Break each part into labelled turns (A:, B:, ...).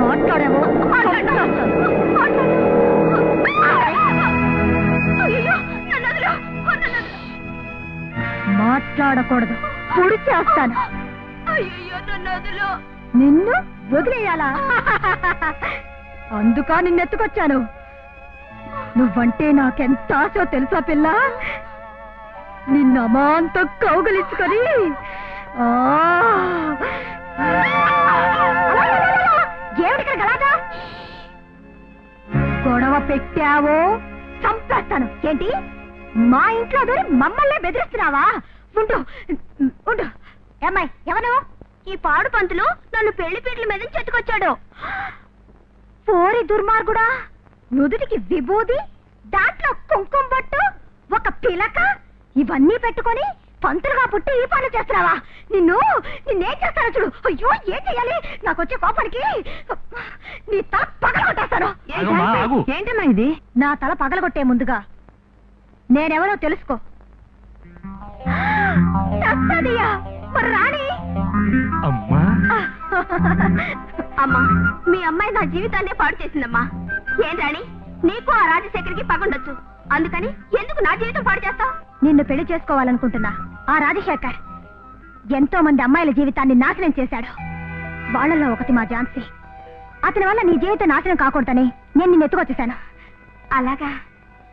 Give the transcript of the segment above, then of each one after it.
A: మాట్లాడాము మాట్లాడకూడదు పొడి చేస్తాను నిన్ను వదిలేయాలా అందుకా నిన్నెత్తుకొచ్చాను నువ్వంటే నాకెంత ఆశో తెలుసా పిల్ల నిన్న అమాంతం కౌగలించుకొని గొడవ పెట్టావో చంపేస్తాను ఏంటి మా ఇంట్లో దూరి మమ్మల్ని బెదిరిస్తున్నావా ఉండు ఉండు ఏమ్మాయి ఎవరు ఈ పాడు పంతులు నన్ను పెళ్లి పీటల మీద చెట్టుకొచ్చాడు పోరి దుర్మార్గుడా నుదుటికి విభూది దాంట్లో కుంకుమ బొట్టు ఒక పిలక ఇవన్నీ పెట్టుకొని పంతులుగా పుట్టి ఈ పనులు చేస్తున్నావా నిన్నేం చేస్తాను చూడు అయ్యో ఏం చెయ్యాలి నాకు వచ్చే కోపానికి నీ తల పగలగొట్టేస్తాను ఏంటమ్మా ఇది నా తల పగలగొట్టే ముందుగా నేనెవరో తెలుసుకో రాణి అమ్మా మీ అమ్మాయి నా జీవితాన్నే పాడు చేసిందమ్మా ఏం రాణి నీకు ఆ రాజశేఖర్కి పగుండొచ్చు అందుకని ఎందుకు నా జీవితం పాడు చేస్తావు నిన్ను పెళ్లి చేసుకోవాలనుకుంటున్నా ఆ రాజశేఖర్ ఎంతో మంది అమ్మాయిల జీవితాన్ని నాశనం చేశాడు వాళ్ళలో ఒకటి మా ఝాన్సీ అతని వల్ల నీ జీవితం నాశనం కాకూడదని నేను నిన్ను ఎత్తుకొచ్చేసాను అలాగా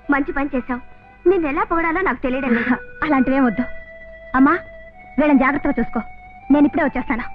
A: మంచి పని చేశావు నిన్నెలా పొగడాలో నాకు తెలియడం లేదు అలాంటివేం వద్దు అమ్మా వీళ్ళని జాగ్రత్తగా చూసుకో నేను ఇప్పుడే వచ్చేస్తాను